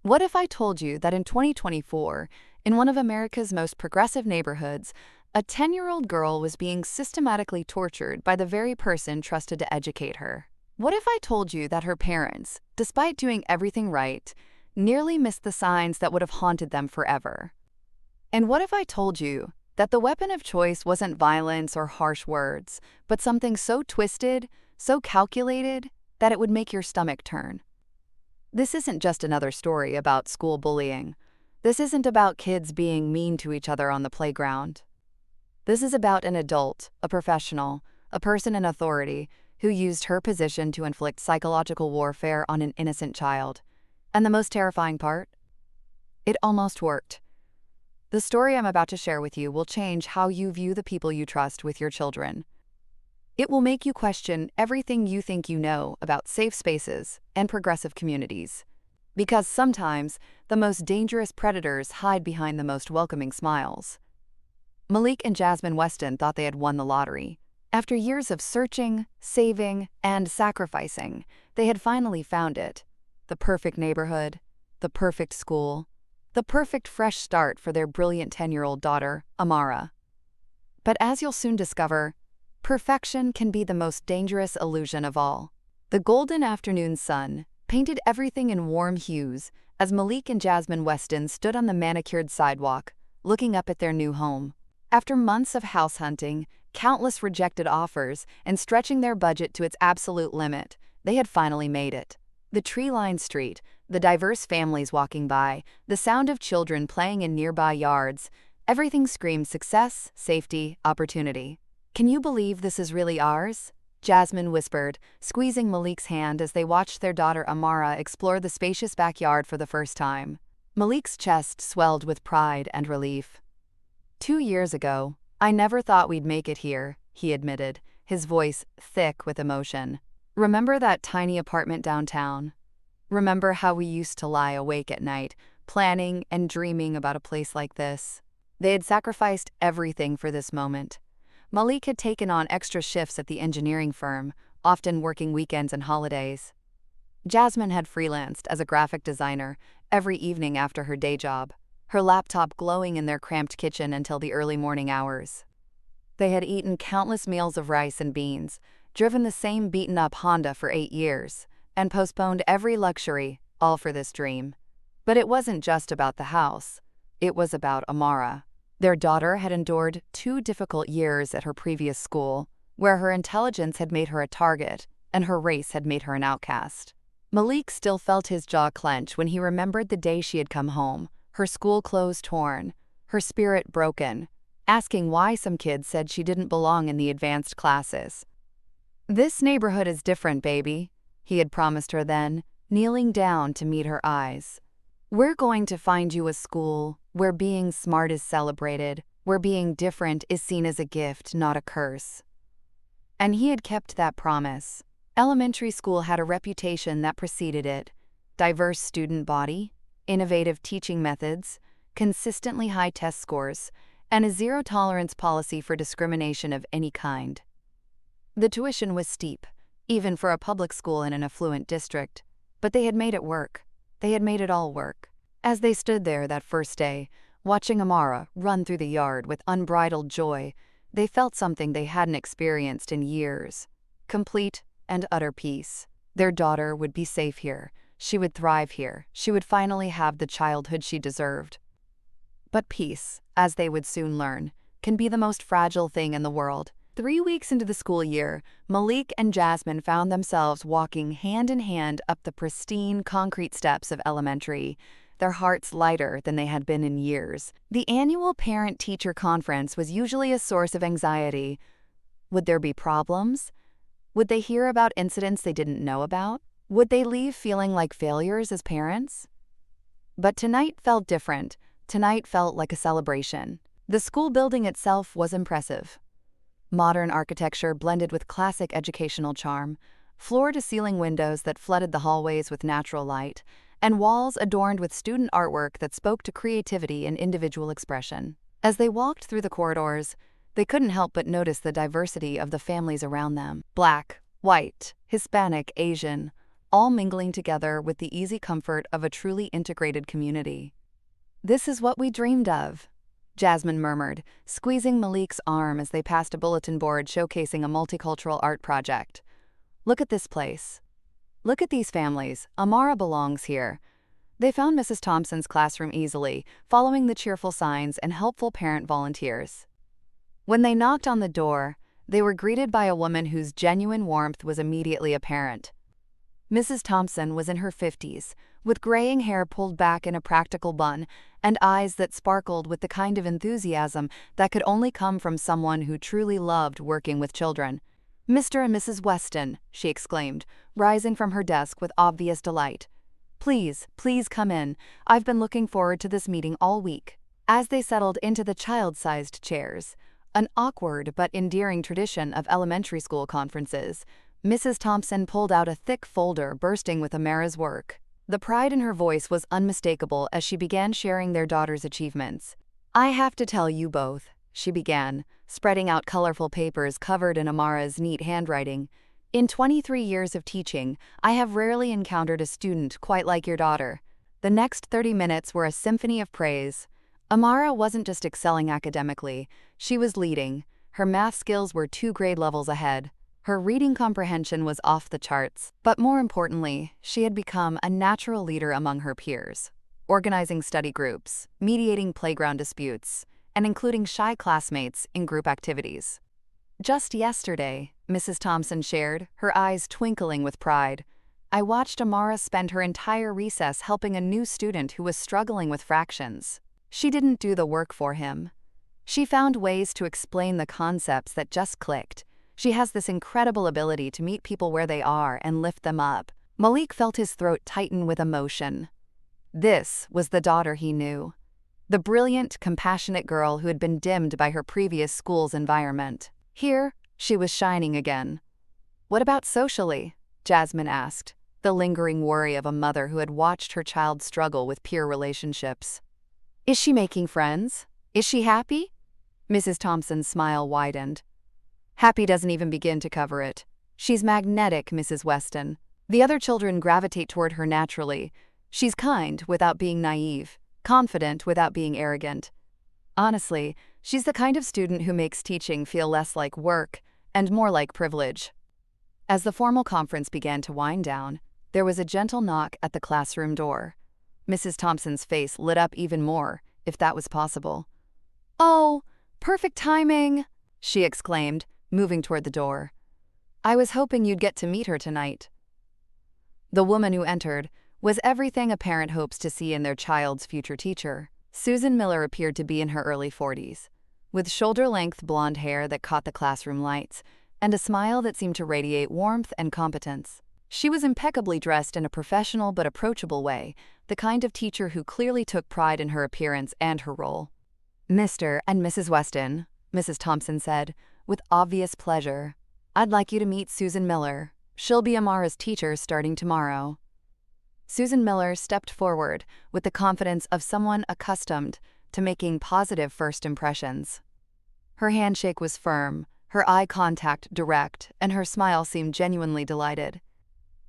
What if I told you that in 2024, in one of America's most progressive neighborhoods, a 10-year-old girl was being systematically tortured by the very person trusted to educate her? What if I told you that her parents, despite doing everything right, nearly missed the signs that would have haunted them forever? And what if I told you that the weapon of choice wasn't violence or harsh words, but something so twisted, so calculated, that it would make your stomach turn? This isn't just another story about school bullying. This isn't about kids being mean to each other on the playground. This is about an adult, a professional, a person in authority who used her position to inflict psychological warfare on an innocent child. And the most terrifying part? It almost worked. The story I'm about to share with you will change how you view the people you trust with your children. It will make you question everything you think you know about safe spaces and progressive communities. Because sometimes, the most dangerous predators hide behind the most welcoming smiles. Malik and Jasmine Weston thought they had won the lottery. After years of searching, saving, and sacrificing, they had finally found it. The perfect neighborhood, the perfect school, the perfect fresh start for their brilliant 10-year-old daughter, Amara. But as you'll soon discover, perfection can be the most dangerous illusion of all. The golden afternoon sun painted everything in warm hues as Malik and Jasmine Weston stood on the manicured sidewalk, looking up at their new home. After months of house hunting, countless rejected offers, and stretching their budget to its absolute limit, they had finally made it. The tree-lined street, the diverse families walking by, the sound of children playing in nearby yards, everything screamed success, safety, opportunity. "Can you believe this is really ours?" Jasmine whispered, squeezing Malik's hand as they watched their daughter Amara explore the spacious backyard for the first time. Malik's chest swelled with pride and relief. "2 years ago, I never thought we'd make it here," he admitted, his voice thick with emotion. "Remember that tiny apartment downtown? Remember how we used to lie awake at night, planning and dreaming about a place like this?" They had sacrificed everything for this moment. Malik had taken on extra shifts at the engineering firm, often working weekends and holidays. Jasmine had freelanced as a graphic designer every evening after her day job, her laptop glowing in their cramped kitchen until the early morning hours. They had eaten countless meals of rice and beans, driven the same beaten-up Honda for 8 years, and postponed every luxury, all for this dream. But it wasn't just about the house. It was about Amara. Their daughter had endured 2 difficult years at her previous school, where her intelligence had made her a target and her race had made her an outcast. Malik still felt his jaw clench when he remembered the day she had come home, her school clothes torn, her spirit broken, asking why some kids said she didn't belong in the advanced classes. "This neighborhood is different, baby," he had promised her then, kneeling down to meet her eyes. "We're going to find you a school where being smart is celebrated, where being different is seen as a gift, not a curse." And he had kept that promise. Elementary school had a reputation that preceded it: diverse student body, innovative teaching methods, consistently high test scores, and a zero-tolerance policy for discrimination of any kind. The tuition was steep, even for a public school in an affluent district, but they had made it work. They had made it all work. As they stood there that first day, watching Amara run through the yard with unbridled joy, they felt something they hadn't experienced in years: complete and utter peace. Their daughter would be safe here. She would thrive here. She would finally have the childhood she deserved. But peace, as they would soon learn, can be the most fragile thing in the world. 3 weeks into the school year, Malik and Jasmine found themselves walking hand in hand up the pristine concrete steps of elementary, their hearts lighter than they had been in years. The annual parent-teacher conference was usually a source of anxiety. Would there be problems? Would they hear about incidents they didn't know about? Would they leave feeling like failures as parents? But tonight felt different. Tonight felt like a celebration. The school building itself was impressive. Modern architecture blended with classic educational charm, floor-to-ceiling windows that flooded the hallways with natural light, and walls adorned with student artwork that spoke to creativity and individual expression. As they walked through the corridors, they couldn't help but notice the diversity of the families around them. Black, white, Hispanic, Asian, all mingling together with the easy comfort of a truly integrated community. "This is what we dreamed of," Jasmine murmured, squeezing Malik's arm as they passed a bulletin board showcasing a multicultural art project. "Look at this place. Look at these families. Amara belongs here." They found Mrs. Thompson's classroom easily, following the cheerful signs and helpful parent volunteers. When they knocked on the door, they were greeted by a woman whose genuine warmth was immediately apparent. Mrs. Thompson was in her 50s, with graying hair pulled back in a practical bun and eyes that sparkled with the kind of enthusiasm that could only come from someone who truly loved working with children. "Mr. and Mrs. Weston," she exclaimed, rising from her desk with obvious delight. "Please, please come in. I've been looking forward to this meeting all week." As they settled into the child-sized chairs, an awkward but endearing tradition of elementary school conferences, Mrs. Thompson pulled out a thick folder bursting with Amara's work. The pride in her voice was unmistakable as she began sharing their daughter's achievements. "I have to tell you both," she began, spreading out colorful papers covered in Amara's neat handwriting. "In 23 years of teaching, I have rarely encountered a student quite like your daughter." The next 30 minutes were a symphony of praise. Amara wasn't just excelling academically, she was leading. Her math skills were 2 grade levels ahead. Her reading comprehension was off the charts, but more importantly, she had become a natural leader among her peers, organizing study groups, mediating playground disputes, and including shy classmates in group activities. "Just yesterday," Mrs. Thompson shared, her eyes twinkling with pride, "I watched Amara spend her entire recess helping a new student who was struggling with fractions. She didn't do the work for him. She found ways to explain the concepts that just clicked. She has this incredible ability to meet people where they are and lift them up." Malik felt his throat tighten with emotion. This was the daughter he knew. The brilliant, compassionate girl who had been dimmed by her previous school's environment. Here, she was shining again. "What about socially?" Jasmine asked, the lingering worry of a mother who had watched her child struggle with peer relationships. "Is she making friends? Is she happy?" Mrs. Thompson's smile widened. "Happy doesn't even begin to cover it. She's magnetic, Mrs. Weston. The other children gravitate toward her naturally. She's kind without being naive, confident without being arrogant. Honestly, she's the kind of student who makes teaching feel less like work and more like privilege." As the formal conference began to wind down, there was a gentle knock at the classroom door. Mrs. Thompson's face lit up even more, if that was possible. "Oh, perfect timing," she exclaimed, moving toward the door. "I was hoping you'd get to meet her tonight." The woman who entered was everything a parent hopes to see in their child's future teacher. Susan Miller appeared to be in her early 40s, with shoulder-length blonde hair that caught the classroom lights, and a smile that seemed to radiate warmth and competence. She was impeccably dressed in a professional but approachable way, the kind of teacher who clearly took pride in her appearance and her role. "Mr. and Mrs. Weston," Mrs. Thompson said, with obvious pleasure, "I'd like you to meet Susan Miller. She'll be Amara's teacher starting tomorrow." Susan Miller stepped forward with the confidence of someone accustomed to making positive first impressions. Her handshake was firm, her eye contact direct, and her smile seemed genuinely delighted.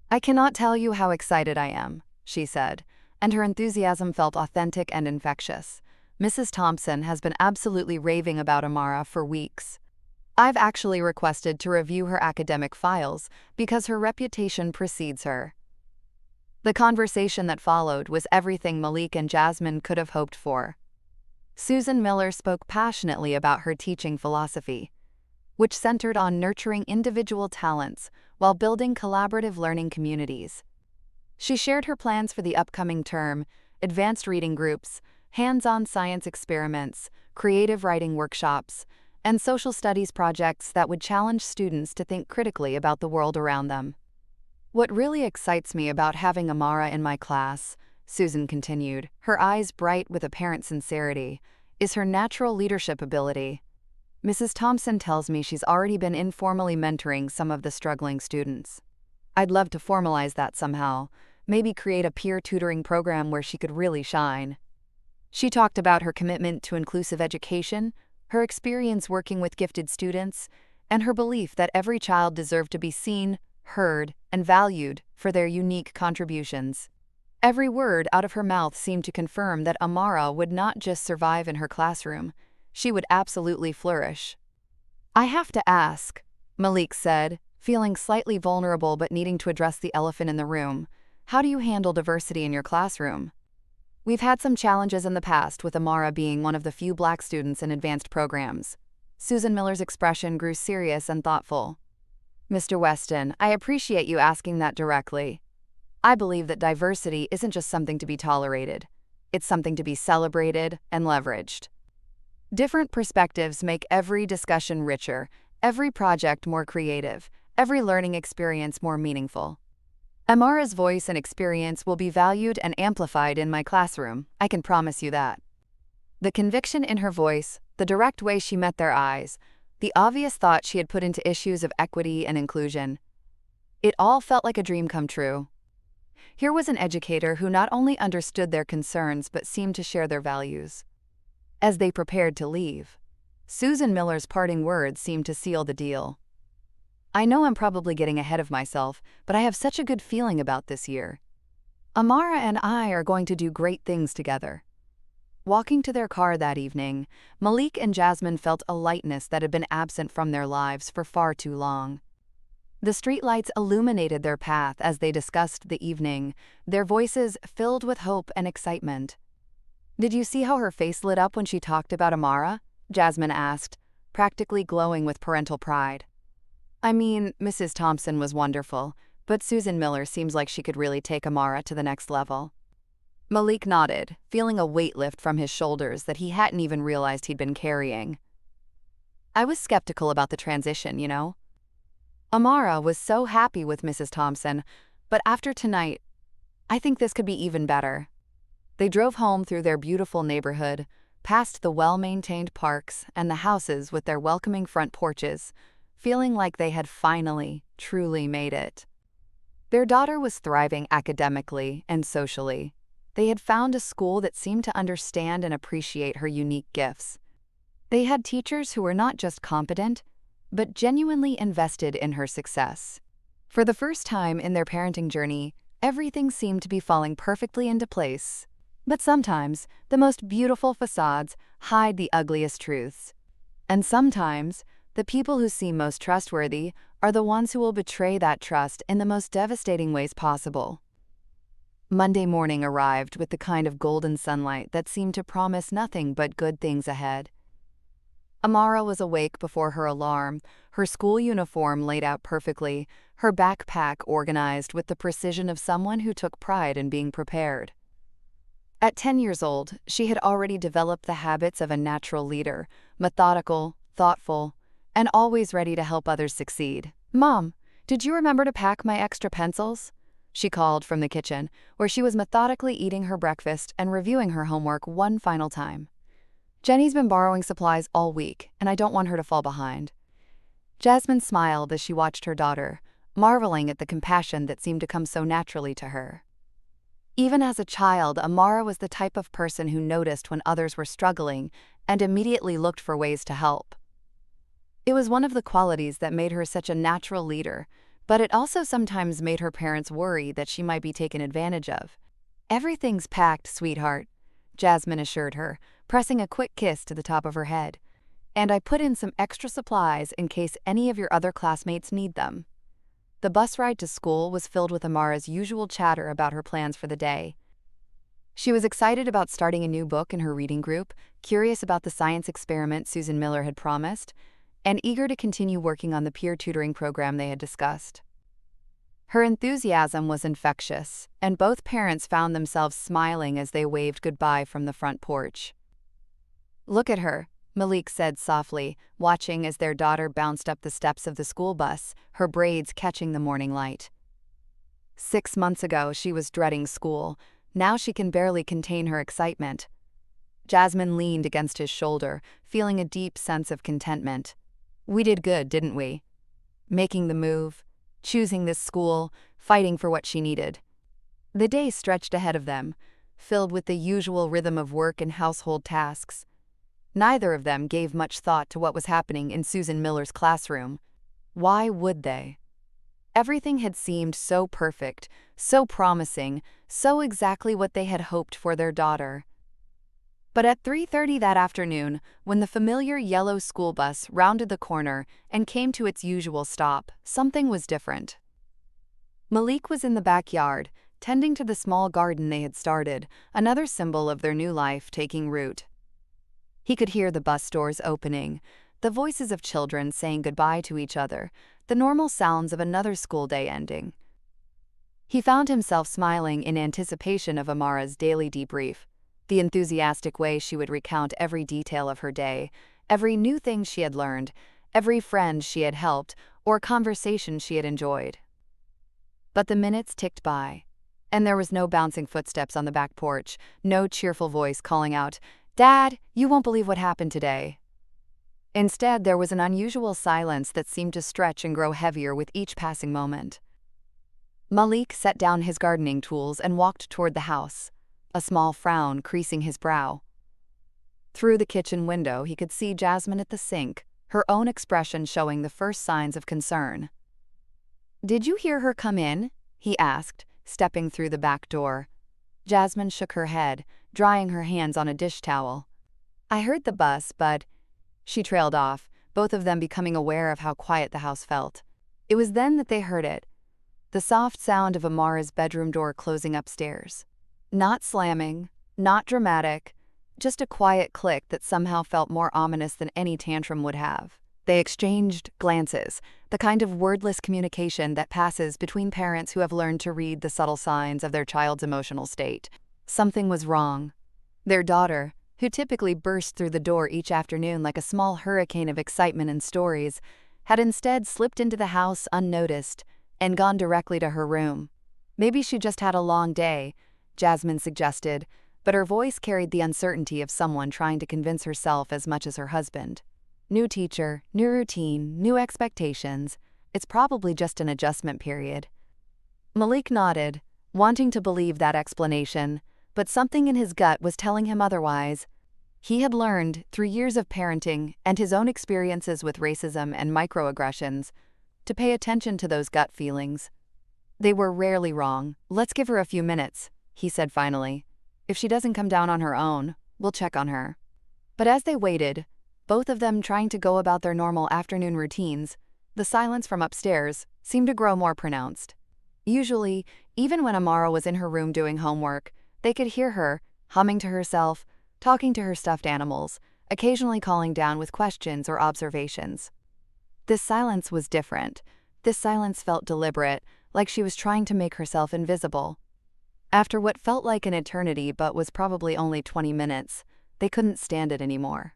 "I cannot tell you how excited I am," she said, and her enthusiasm felt authentic and infectious. "Mrs. Thompson has been absolutely raving about Amara for weeks. I've actually requested to review her academic files because her reputation precedes her." The conversation that followed was everything Malik and Jasmine could have hoped for. Susan Miller spoke passionately about her teaching philosophy, which centered on nurturing individual talents while building collaborative learning communities. She shared her plans for the upcoming term: advanced reading groups, hands-on science experiments, creative writing workshops, and social studies projects that would challenge students to think critically about the world around them. "What really excites me about having Amara in my class," Susan continued, her eyes bright with apparent sincerity, "is her natural leadership ability. Mrs. Thompson tells me she's already been informally mentoring some of the struggling students. I'd love to formalize that somehow, maybe create a peer tutoring program where she could really shine." She talked about her commitment to inclusive education, her experience working with gifted students, and her belief that every child deserved to be seen, heard, and valued for their unique contributions. Every word out of her mouth seemed to confirm that Amara would not just survive in her classroom, she would absolutely flourish. "I have to ask," Malik said, feeling slightly vulnerable but needing to address the elephant in the room. "How do you handle diversity in your classroom?" "We've had some challenges in the past, with Amara being one of the few Black students in advanced programs." Susan Miller's expression grew serious and thoughtful. "Mr. Weston, I appreciate you asking that directly. I believe that diversity isn't just something to be tolerated. It's something to be celebrated and leveraged. Different perspectives make every discussion richer, every project more creative, every learning experience more meaningful. Amara's voice and experience will be valued and amplified in my classroom, I can promise you that." The conviction in her voice, the direct way she met their eyes, the obvious thought she had put into issues of equity and inclusion. It all felt like a dream come true. Here was an educator who not only understood their concerns but seemed to share their values. As they prepared to leave, Susan Miller's parting words seemed to seal the deal. "I know I'm probably getting ahead of myself, but I have such a good feeling about this year. Amara and I are going to do great things together." Walking to their car that evening, Malik and Jasmine felt a lightness that had been absent from their lives for far too long. The streetlights illuminated their path as they discussed the evening, their voices filled with hope and excitement. "Did you see how her face lit up when she talked about Amara?" Jasmine asked, practically glowing with parental pride. "I mean, Mrs. Thompson was wonderful, but Susan Miller seems like she could really take Amara to the next level." Malik nodded, feeling a weight lift from his shoulders that he hadn't even realized he'd been carrying. "I was skeptical about the transition, you know. Amara was so happy with Mrs. Thompson, but after tonight, I think this could be even better." They drove home through their beautiful neighborhood, past the well-maintained parks and the houses with their welcoming front porches, feeling like they had finally, truly made it. Their daughter was thriving academically and socially. They had found a school that seemed to understand and appreciate her unique gifts. They had teachers who were not just competent, but genuinely invested in her success. For the first time in their parenting journey, everything seemed to be falling perfectly into place. But sometimes, the most beautiful facades hide the ugliest truths. And sometimes, the people who seem most trustworthy are the ones who will betray that trust in the most devastating ways possible. Monday morning arrived with the kind of golden sunlight that seemed to promise nothing but good things ahead. Amara was awake before her alarm, her school uniform laid out perfectly, her backpack organized with the precision of someone who took pride in being prepared. At 10 years old, she had already developed the habits of a natural leader, methodical, thoughtful, and always ready to help others succeed. "Mom, did you remember to pack my extra pencils?" she called from the kitchen, where she was methodically eating her breakfast and reviewing her homework one final time. "Jenny's been borrowing supplies all week, and I don't want her to fall behind." Jasmine smiled as she watched her daughter, marveling at the compassion that seemed to come so naturally to her. Even as a child, Amara was the type of person who noticed when others were struggling and immediately looked for ways to help. It was one of the qualities that made her such a natural leader, but it also sometimes made her parents worry that she might be taken advantage of. "Everything's packed, sweetheart," Jasmine assured her, pressing a quick kiss to the top of her head. "And I put in some extra supplies in case any of your other classmates need them." The bus ride to school was filled with Amara's usual chatter about her plans for the day. She was excited about starting a new book in her reading group, curious about the science experiment Susan Miller had promised, and eager to continue working on the peer tutoring program they had discussed. Her enthusiasm was infectious, and both parents found themselves smiling as they waved goodbye from the front porch. "Look at her," Malik said softly, watching as their daughter bounced up the steps of the school bus, her braids catching the morning light. 6 months ago, she was dreading school. Now she can barely contain her excitement. Jasmine leaned against his shoulder, feeling a deep sense of contentment. "We did good, didn't we? Making the move, choosing this school, fighting for what she needed." The day stretched ahead of them, filled with the usual rhythm of work and household tasks. Neither of them gave much thought to what was happening in Susan Miller's classroom. Why would they? Everything had seemed so perfect, so promising, so exactly what they had hoped for their daughter. But at 3:30 that afternoon, when the familiar yellow school bus rounded the corner and came to its usual stop, something was different. Malik was in the backyard, tending to the small garden they had started, another symbol of their new life taking root. He could hear the bus doors opening, the voices of children saying goodbye to each other, the normal sounds of another school day ending. He found himself smiling in anticipation of Amara's daily debrief, the enthusiastic way she would recount every detail of her day, every new thing she had learned, every friend she had helped, or conversation she had enjoyed. But the minutes ticked by, and there was no bouncing footsteps on the back porch, no cheerful voice calling out, "Dad, you won't believe what happened today." Instead, there was an unusual silence that seemed to stretch and grow heavier with each passing moment. Malik set down his gardening tools and walked toward the house, a small frown creasing his brow. Through the kitchen window, he could see Jasmine at the sink, her own expression showing the first signs of concern. "Did you hear her come in?" he asked, stepping through the back door. Jasmine shook her head, drying her hands on a dish towel. "I heard the bus, but—" She trailed off, both of them becoming aware of how quiet the house felt. It was then that they heard it, the soft sound of Amara's bedroom door closing upstairs. Not slamming, not dramatic, just a quiet click that somehow felt more ominous than any tantrum would have. They exchanged glances, the kind of wordless communication that passes between parents who have learned to read the subtle signs of their child's emotional state. Something was wrong. Their daughter, who typically burst through the door each afternoon like a small hurricane of excitement and stories, had instead slipped into the house unnoticed and gone directly to her room. Maybe she just had a long day, Jasmine suggested, but her voice carried the uncertainty of someone trying to convince herself as much as her husband. New teacher, new routine, new expectations. It's probably just an adjustment period. Malik nodded, wanting to believe that explanation, but something in his gut was telling him otherwise. He had learned, through years of parenting and his own experiences with racism and microaggressions, to pay attention to those gut feelings. They were rarely wrong. "Let's give her a few minutes," he said finally. "If she doesn't come down on her own, we'll check on her." But as they waited, both of them trying to go about their normal afternoon routines, the silence from upstairs seemed to grow more pronounced. Usually, even when Amara was in her room doing homework, they could hear her, humming to herself, talking to her stuffed animals, occasionally calling down with questions or observations. This silence was different. This silence felt deliberate, like she was trying to make herself invisible. After what felt like an eternity but was probably only 20 minutes, they couldn't stand it anymore.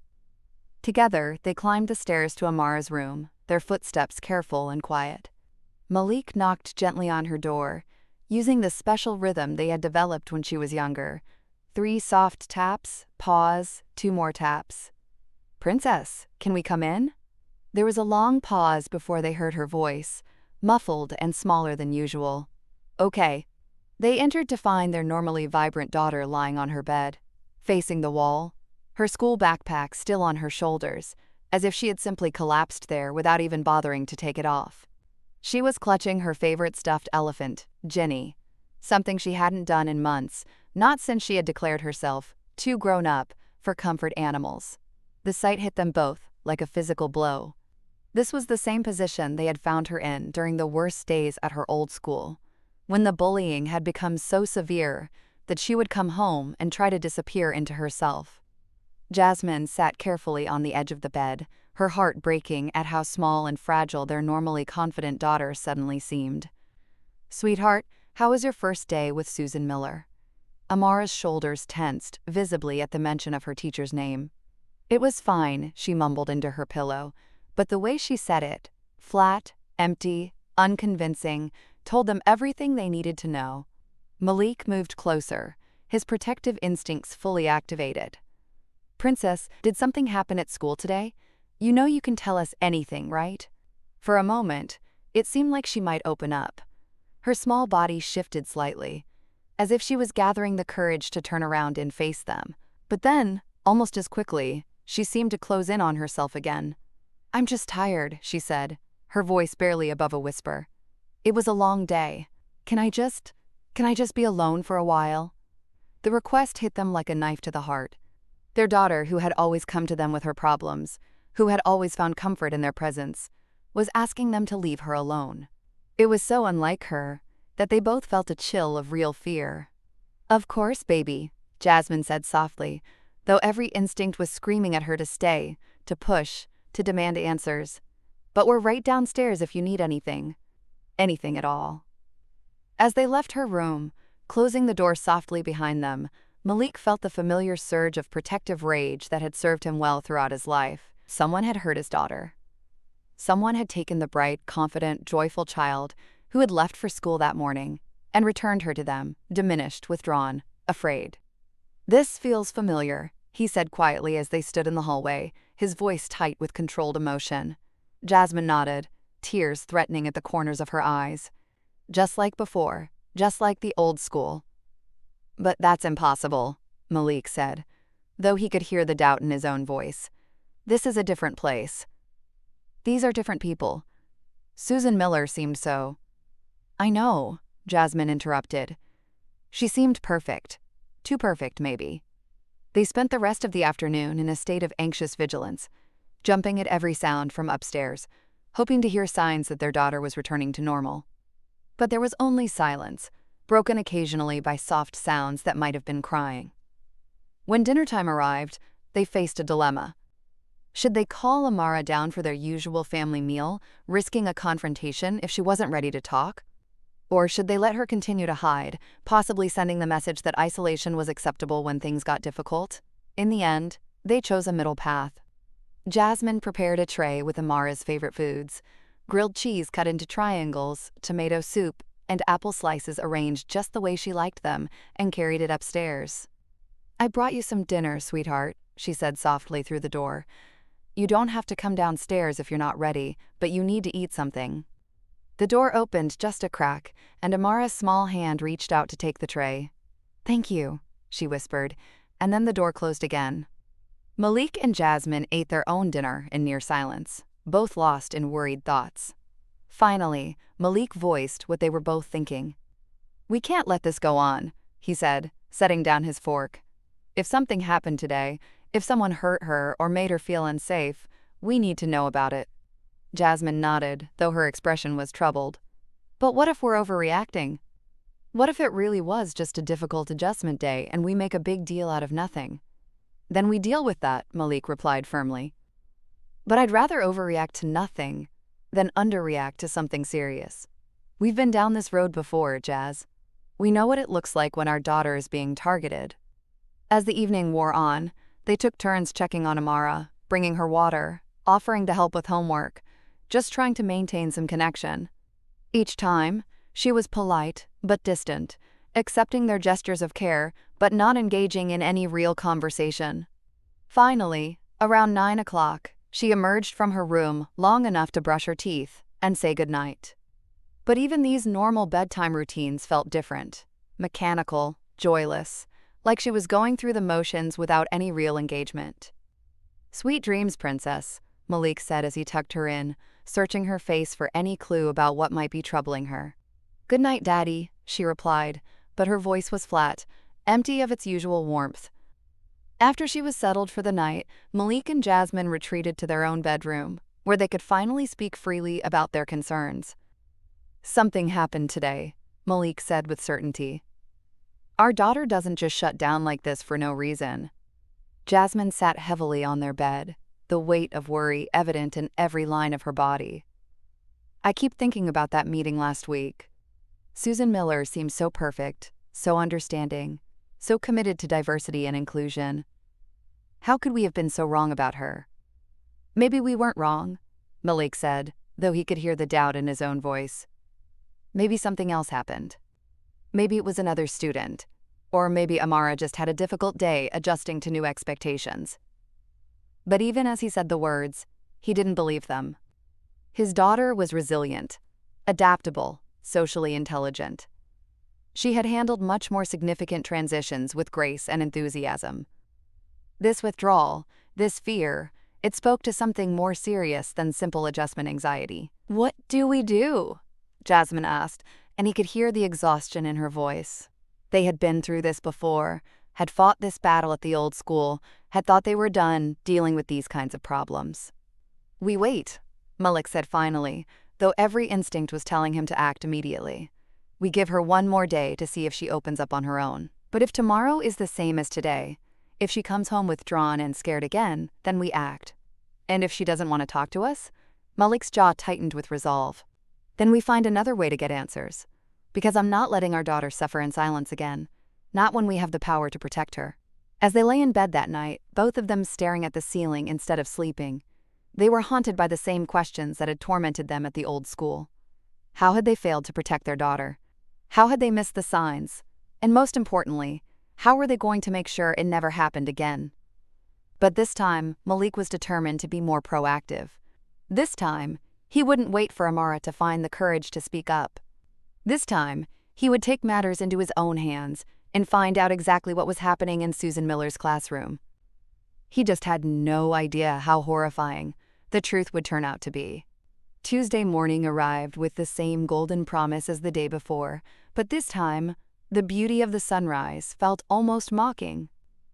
Together, they climbed the stairs to Amara's room, their footsteps careful and quiet. Malik knocked gently on her door, using the special rhythm they had developed when she was younger. 3 soft taps, pause, 2 more taps. "Princess, can we come in?" There was a long pause before they heard her voice, muffled and smaller than usual. "Okay." They entered to find their normally vibrant daughter lying on her bed, facing the wall, her school backpack still on her shoulders, as if she had simply collapsed there without even bothering to take it off. She was clutching her favorite stuffed elephant, Jenny, something she hadn't done in months, not since she had declared herself too grown up for comfort animals. The sight hit them both like a physical blow. This was the same position they had found her in during the worst days at her old school, when the bullying had become so severe that she would come home and try to disappear into herself. Jasmine sat carefully on the edge of the bed, her heart breaking at how small and fragile their normally confident daughter suddenly seemed. "Sweetheart, how was your first day with Susan Miller?" Amara's shoulders tensed, visibly at the mention of her teacher's name. "It was fine," she mumbled into her pillow, but the way she said it, flat, empty, unconvincing, told them everything they needed to know. Malik moved closer, his protective instincts fully activated. "Princess, did something happen at school today? You know you can tell us anything, right?" For a moment, it seemed like she might open up. Her small body shifted slightly, as if she was gathering the courage to turn around and face them. But then, almost as quickly, she seemed to close in on herself again. "I'm just tired," she said, her voice barely above a whisper. "It was a long day. Can I just be alone for a while?" The request hit them like a knife to the heart. Their daughter, who had always come to them with her problems, who had always found comfort in their presence, was asking them to leave her alone. It was so unlike her that they both felt a chill of real fear. "Of course, baby," Jasmine said softly, though every instinct was screaming at her to stay, to push, to demand answers. "But we're right downstairs if you need anything. Anything at all." As they left her room, closing the door softly behind them, Malik felt the familiar surge of protective rage that had served him well throughout his life. Someone had hurt his daughter. Someone had taken the bright, confident, joyful child who had left for school that morning and returned her to them, diminished, withdrawn, afraid. "This feels familiar," he said quietly as they stood in the hallway, his voice tight with controlled emotion. Jasmine nodded, tears threatening at the corners of her eyes. "Just like before, just like the old school." "But that's impossible," Malik said, though he could hear the doubt in his own voice. "This is a different place. These are different people." Susan Miller seemed so. "I know," Jasmine interrupted. "She seemed perfect. Too perfect, maybe." They spent the rest of the afternoon in a state of anxious vigilance, jumping at every sound from upstairs, hoping to hear signs that their daughter was returning to normal. But there was only silence, broken occasionally by soft sounds that might have been crying. When dinner time arrived, they faced a dilemma. Should they call Amara down for their usual family meal, risking a confrontation if she wasn't ready to talk? Or should they let her continue to hide, possibly sending the message that isolation was acceptable when things got difficult? In the end, they chose a middle path. Jasmine prepared a tray with Amara's favorite foods: grilled cheese cut into triangles, tomato soup, and apple slices arranged just the way she liked them, and carried it upstairs. "I brought you some dinner, sweetheart," she said softly through the door. "You don't have to come downstairs if you're not ready, but you need to eat something." The door opened just a crack, and Amara's small hand reached out to take the tray. "Thank you," she whispered, and then the door closed again. Malik and Jasmine ate their own dinner in near silence, both lost in worried thoughts. Finally, Malik voiced what they were both thinking. "We can't let this go on," he said, setting down his fork. "If something happened today, if someone hurt her or made her feel unsafe, we need to know about it." Jasmine nodded, though her expression was troubled. "But what if we're overreacting? What if it really was just a difficult adjustment day and we make a big deal out of nothing?" "Then we deal with that," Malik replied firmly. "But I'd rather overreact to nothing than underreact to something serious. We've been down this road before, Jazz. We know what it looks like when our daughter is being targeted." As the evening wore on, they took turns checking on Amara, bringing her water, offering to help with homework, just trying to maintain some connection. Each time, she was polite but distant, accepting their gestures of care but not engaging in any real conversation. Finally, around 9 o'clock, she emerged from her room long enough to brush her teeth and say goodnight. But even these normal bedtime routines felt different, mechanical, joyless, like she was going through the motions without any real engagement. "Sweet dreams, princess," Malik said as he tucked her in, searching her face for any clue about what might be troubling her. "Good night, Daddy," she replied, but her voice was flat, empty of its usual warmth. After she was settled for the night, Malik and Jasmine retreated to their own bedroom, where they could finally speak freely about their concerns. "Something happened today," Malik said with certainty. "Our daughter doesn't just shut down like this for no reason." Jasmine sat heavily on their bed, the weight of worry evident in every line of her body. "I keep thinking about that meeting last week. Susan Miller seemed so perfect, so understanding, so committed to diversity and inclusion. How could we have been so wrong about her?" "Maybe we weren't wrong," Malik said, though he could hear the doubt in his own voice. "Maybe something else happened. Maybe it was another student, or maybe Amara just had a difficult day adjusting to new expectations." But even as he said the words, he didn't believe them. His daughter was resilient, adaptable, socially intelligent. She had handled much more significant transitions with grace and enthusiasm. This withdrawal, this fear, it spoke to something more serious than simple adjustment anxiety. "What do we do?" Jasmine asked, and he could hear the exhaustion in her voice. They had been through this before, had fought this battle at the old school, had thought they were done dealing with these kinds of problems. "We wait," Malik said finally, though every instinct was telling him to act immediately. "We give her one more day to see if she opens up on her own. But if tomorrow is the same as today, if she comes home withdrawn and scared again, then we act. And if she doesn't want to talk to us," Malik's jaw tightened with resolve, "then we find another way to get answers. Because I'm not letting our daughter suffer in silence again, not when we have the power to protect her." As they lay in bed that night, both of them staring at the ceiling instead of sleeping, they were haunted by the same questions that had tormented them at the old school. How had they failed to protect their daughter? How had they missed the signs? And most importantly, how were they going to make sure it never happened again? But this time, Malik was determined to be more proactive. This time, he wouldn't wait for Amara to find the courage to speak up. This time, he would take matters into his own hands and find out exactly what was happening in Susan Miller's classroom. He just had no idea how horrifying the truth would turn out to be. Tuesday morning arrived with the same golden promise as the day before, but this time, the beauty of the sunrise felt almost mocking.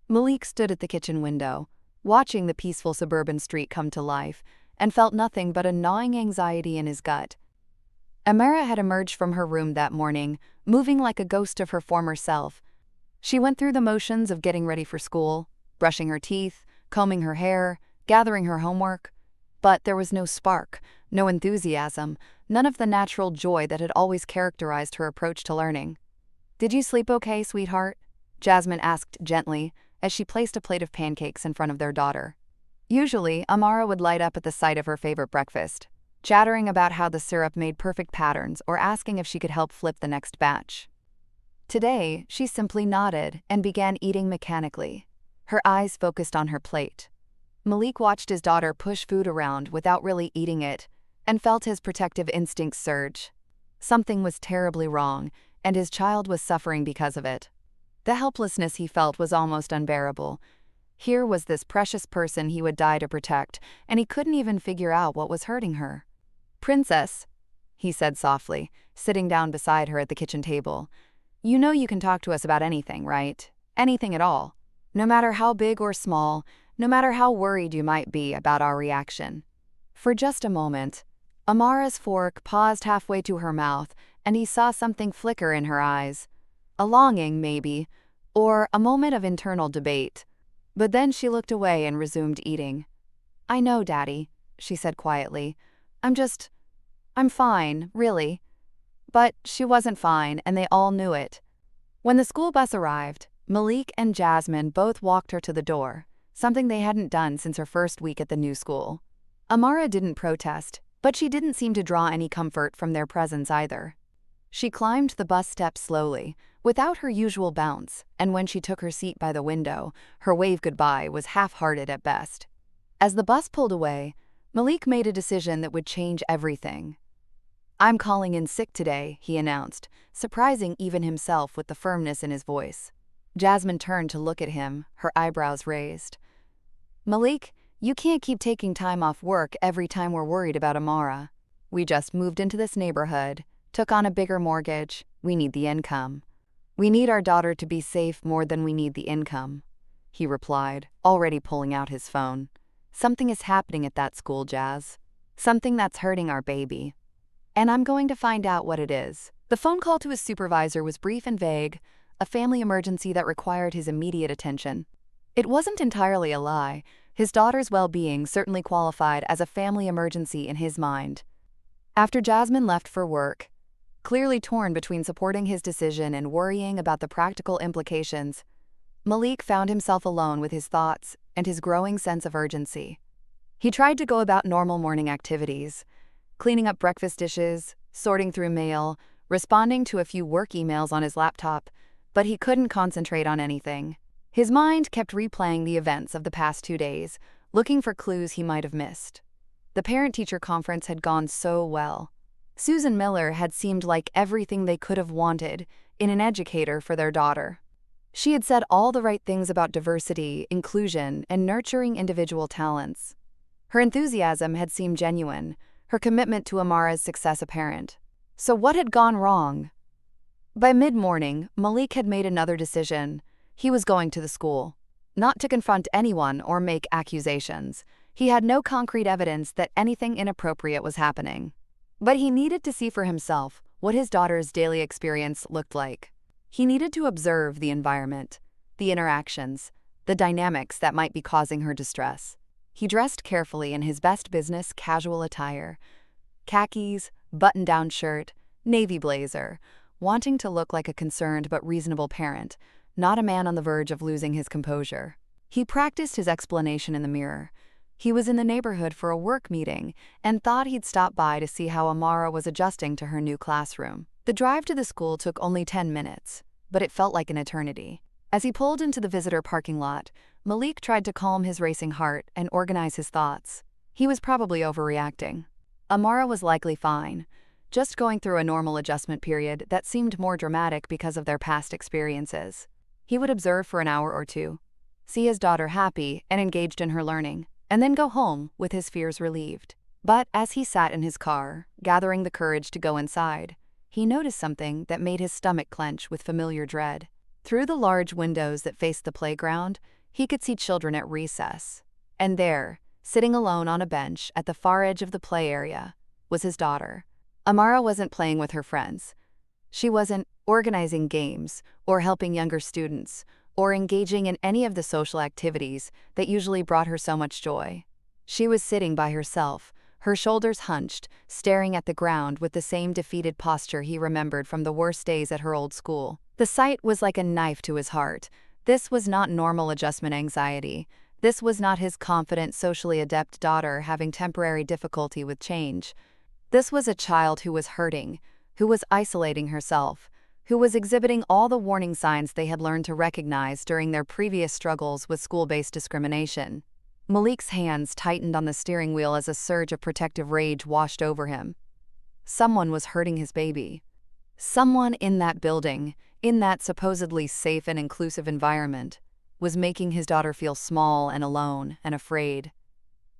Malik stood at the kitchen window, watching the peaceful suburban street come to life, and felt nothing but a gnawing anxiety in his gut. Amara had emerged from her room that morning, moving like a ghost of her former self. She went through the motions of getting ready for school, brushing her teeth, combing her hair, gathering her homework. But there was no spark, no enthusiasm, none of the natural joy that had always characterized her approach to learning. "Did you sleep okay, sweetheart?" Jasmine asked gently as she placed a plate of pancakes in front of their daughter. Usually, Amara would light up at the sight of her favorite breakfast, chattering about how the syrup made perfect patterns or asking if she could help flip the next batch. Today, she simply nodded and began eating mechanically, her eyes focused on her plate. Malik watched his daughter push food around without really eating it and felt his protective instincts surge. Something was terribly wrong, and his child was suffering because of it. The helplessness he felt was almost unbearable. Here was this precious person he would die to protect, and he couldn't even figure out what was hurting her. "Princess," he said softly, sitting down beside her at the kitchen table, "you know you can talk to us about anything, right? Anything at all. No matter how big or small, no matter how worried you might be about our reaction." For just a moment, Amara's fork paused halfway to her mouth, and he saw something flicker in her eyes. A longing, maybe, or a moment of internal debate. But then she looked away and resumed eating. "I know, Daddy," she said quietly. I'm fine, really." But she wasn't fine, and they all knew it. When the school bus arrived, Malik and Jasmine both walked her to the door, something they hadn't done since her first week at the new school. Amara didn't protest, but she didn't seem to draw any comfort from their presence either. She climbed the bus steps slowly, without her usual bounce, and when she took her seat by the window, her wave goodbye was half-hearted at best. As the bus pulled away, Malik made a decision that would change everything. "I'm calling in sick today," he announced, surprising even himself with the firmness in his voice. Jasmine turned to look at him, her eyebrows raised. "Malik, you can't keep taking time off work every time we're worried about Amara. We just moved into this neighborhood, took on a bigger mortgage. We need the income. We need our daughter to be safe more than we need the income," he replied, already pulling out his phone. "Something is happening at that school, Jazz. Something that's hurting our baby. And I'm going to find out what it is." The phone call to his supervisor was brief and vague, a family emergency that required his immediate attention. It wasn't entirely a lie. His daughter's well-being certainly qualified as a family emergency in his mind. After Jasmine left for work, clearly torn between supporting his decision and worrying about the practical implications, Malik found himself alone with his thoughts and his growing sense of urgency. He tried to go about normal morning activities, cleaning up breakfast dishes, sorting through mail, responding to a few work emails on his laptop, but he couldn't concentrate on anything. His mind kept replaying the events of the past 2 days, looking for clues he might have missed. The parent-teacher conference had gone so well. Susan Miller had seemed like everything they could have wanted in an educator for their daughter. She had said all the right things about diversity, inclusion, and nurturing individual talents. Her enthusiasm had seemed genuine, her commitment to Amara's success apparent. So what had gone wrong? By mid-morning, Malik had made another decision. He was going to the school. Not to confront anyone or make accusations. He had no concrete evidence that anything inappropriate was happening. But he needed to see for himself what his daughter's daily experience looked like. He needed to observe the environment, the interactions, the dynamics that might be causing her distress. He dressed carefully in his best business casual attire. Khakis, button-down shirt, navy blazer, wanting to look like a concerned but reasonable parent, not a man on the verge of losing his composure. He practiced his explanation in the mirror. He was in the neighborhood for a work meeting and thought he'd stop by to see how Amara was adjusting to her new classroom. The drive to the school took only 10 minutes, but it felt like an eternity. As he pulled into the visitor parking lot, Malik tried to calm his racing heart and organize his thoughts. He was probably overreacting. Amara was likely fine, just going through a normal adjustment period that seemed more dramatic because of their past experiences. He would observe for an hour or two, see his daughter happy and engaged in her learning, and then go home with his fears relieved. But as he sat in his car, gathering the courage to go inside, he noticed something that made his stomach clench with familiar dread. Through the large windows that faced the playground, he could see children at recess. And there, sitting alone on a bench at the far edge of the play area, was his daughter. Amara wasn't playing with her friends. She wasn't organizing games or helping younger students or engaging in any of the social activities that usually brought her so much joy. She was sitting by herself, her shoulders hunched, staring at the ground with the same defeated posture he remembered from the worst days at her old school. The sight was like a knife to his heart. This was not normal adjustment anxiety. This was not his confident, socially adept daughter having temporary difficulty with change. This was a child who was hurting, who was isolating herself, who was exhibiting all the warning signs they had learned to recognize during their previous struggles with school-based discrimination. Malik's hands tightened on the steering wheel as a surge of protective rage washed over him. Someone was hurting his baby. Someone in that building, in that supposedly safe and inclusive environment, was making his daughter feel small and alone and afraid.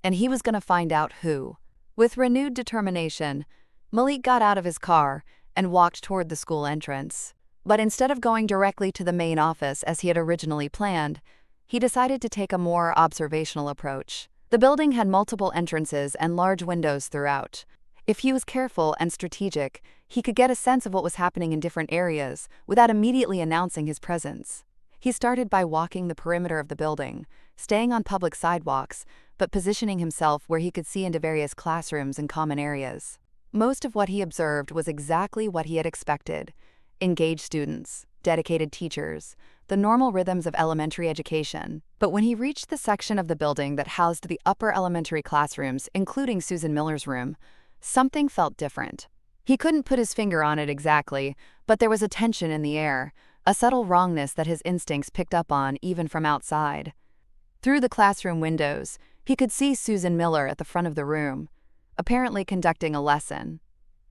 And he was going to find out who. With renewed determination, Malik got out of his car and walked toward the school entrance. But instead of going directly to the main office as he had originally planned, he decided to take a more observational approach. The building had multiple entrances and large windows throughout. If he was careful and strategic, he could get a sense of what was happening in different areas without immediately announcing his presence. He started by walking the perimeter of the building, staying on public sidewalks, but positioning himself where he could see into various classrooms and common areas. Most of what he observed was exactly what he had expected: engaged students, dedicated teachers, the normal rhythms of elementary education. But when he reached the section of the building that housed the upper elementary classrooms, including Susan Miller's room, something felt different. He couldn't put his finger on it exactly, but there was a tension in the air, a subtle wrongness that his instincts picked up on even from outside. Through the classroom windows, he could see Susan Miller at the front of the room, apparently conducting a lesson.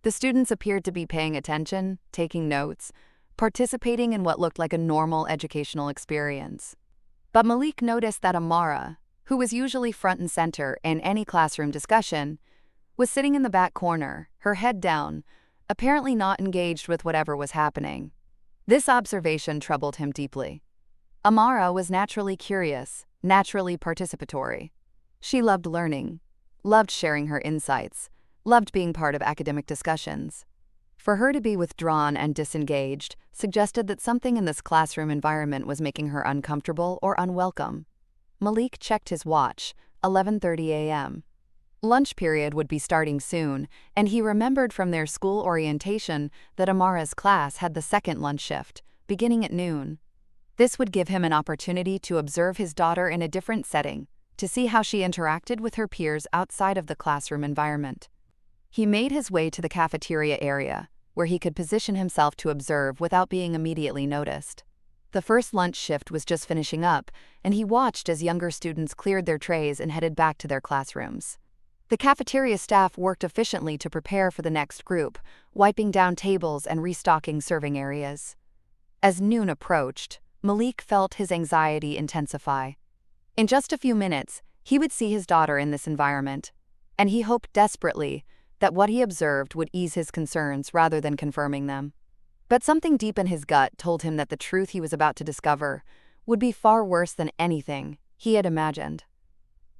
The students appeared to be paying attention, taking notes, participating in what looked like a normal educational experience. But Malik noticed that Amara, who was usually front and center in any classroom discussion, was sitting in the back corner, her head down, apparently not engaged with whatever was happening. This observation troubled him deeply. Amara was naturally curious, naturally participatory. She loved learning, loved sharing her insights, loved being part of academic discussions. For her to be withdrawn and disengaged suggested that something in this classroom environment was making her uncomfortable or unwelcome. Malik checked his watch, 11:30 a.m. Lunch period would be starting soon, and he remembered from their school orientation that Amara's class had the second lunch shift, beginning at noon. This would give him an opportunity to observe his daughter in a different setting, to see how she interacted with her peers outside of the classroom environment. He made his way to the cafeteria area, where he could position himself to observe without being immediately noticed. The first lunch shift was just finishing up, and he watched as younger students cleared their trays and headed back to their classrooms. The cafeteria staff worked efficiently to prepare for the next group, wiping down tables and restocking serving areas. As noon approached, Malik felt his anxiety intensify. In just a few minutes, he would see his daughter in this environment, and he hoped desperately that what he observed would ease his concerns rather than confirming them. But something deep in his gut told him that the truth he was about to discover would be far worse than anything he had imagined.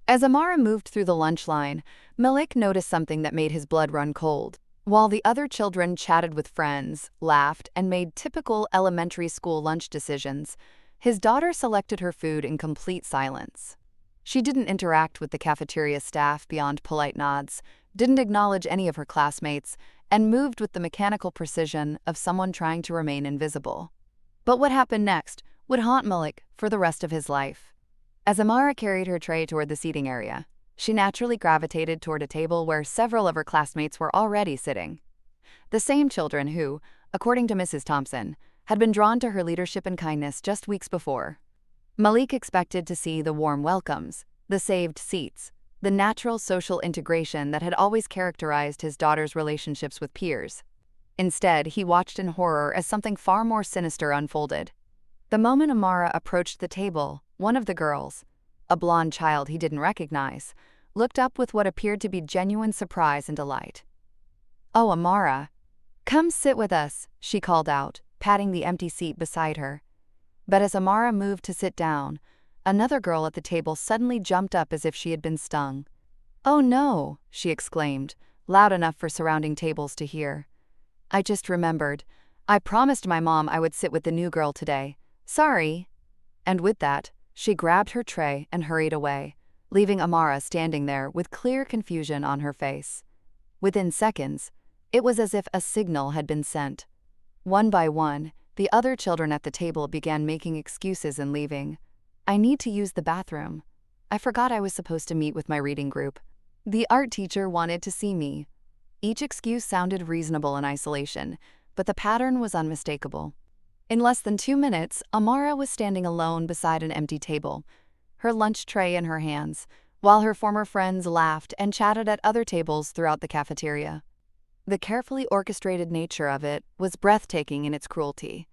As Amara moved through the lunch line, Malik noticed something that made his blood run cold. While the other children chatted with friends, laughed, and made typical elementary school lunch decisions, his daughter selected her food in complete silence. She didn't interact with the cafeteria staff beyond polite nods, didn't acknowledge any of her classmates, and moved with the mechanical precision of someone trying to remain invisible. But what happened next would haunt Malik for the rest of his life. As Amara carried her tray toward the seating area, she naturally gravitated toward a table where several of her classmates were already sitting. The same children who, according to Mrs. Thompson, had been drawn to her leadership and kindness just weeks before. Malik expected to see the warm welcomes, the saved seats, the natural social integration that had always characterized his daughter's relationships with peers. Instead, he watched in horror as something far more sinister unfolded. The moment Amara approached the table, one of the girls, a blonde child he didn't recognize, looked up with what appeared to be genuine surprise and delight. "Oh, Amara, come sit with us," she called out, patting the empty seat beside her. But as Amara moved to sit down, another girl at the table suddenly jumped up as if she had been stung. "Oh no," she exclaimed, loud enough for surrounding tables to hear. "I just remembered. I promised my mom I would sit with the new girl today. Sorry." And with that, she grabbed her tray and hurried away, leaving Amara standing there with clear confusion on her face. Within seconds, it was as if a signal had been sent. One by one, the other children at the table began making excuses and leaving. "I need to use the bathroom. I forgot I was supposed to meet with my reading group. The art teacher wanted to see me." Each excuse sounded reasonable in isolation, but the pattern was unmistakable. In less than 2 minutes, Amara was standing alone beside an empty table, her lunch tray in her hands, while her former friends laughed and chatted at other tables throughout the cafeteria. The carefully orchestrated nature of it was breathtaking in its cruelty.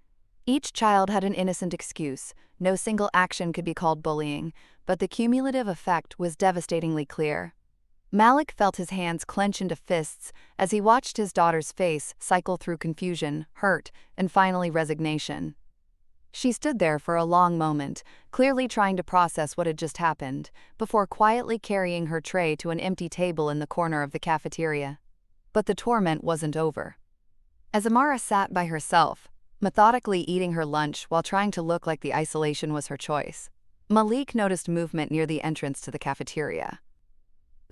Each child had an innocent excuse, no single action could be called bullying, but the cumulative effect was devastatingly clear. Malik felt his hands clench into fists as he watched his daughter's face cycle through confusion, hurt, and finally resignation. She stood there for a long moment, clearly trying to process what had just happened, before quietly carrying her tray to an empty table in the corner of the cafeteria. But the torment wasn't over. As Amara sat by herself, methodically eating her lunch while trying to look like the isolation was her choice, Malik noticed movement near the entrance to the cafeteria.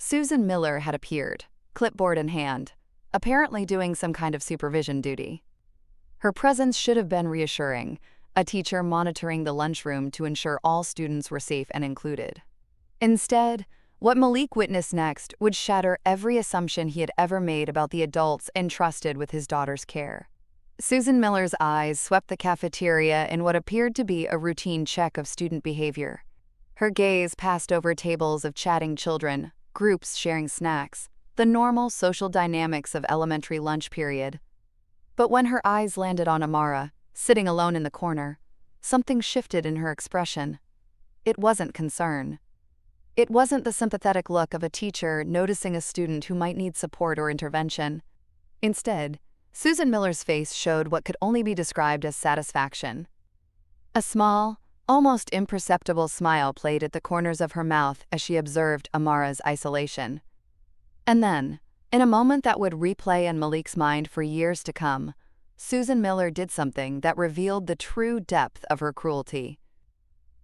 Susan Miller had appeared, clipboard in hand, apparently doing some kind of supervision duty. Her presence should have been reassuring, a teacher monitoring the lunchroom to ensure all students were safe and included. Instead, what Malik witnessed next would shatter every assumption he had ever made about the adults entrusted with his daughter's care. Susan Miller's eyes swept the cafeteria in what appeared to be a routine check of student behavior. Her gaze passed over tables of chatting children, groups sharing snacks, the normal social dynamics of elementary lunch period. But when her eyes landed on Amara, sitting alone in the corner, something shifted in her expression. It wasn't concern. It wasn't the sympathetic look of a teacher noticing a student who might need support or intervention. Instead, Susan Miller's face showed what could only be described as satisfaction. A small, almost imperceptible smile played at the corners of her mouth as she observed Amara's isolation. And then, in a moment that would replay in Malik's mind for years to come, Susan Miller did something that revealed the true depth of her cruelty.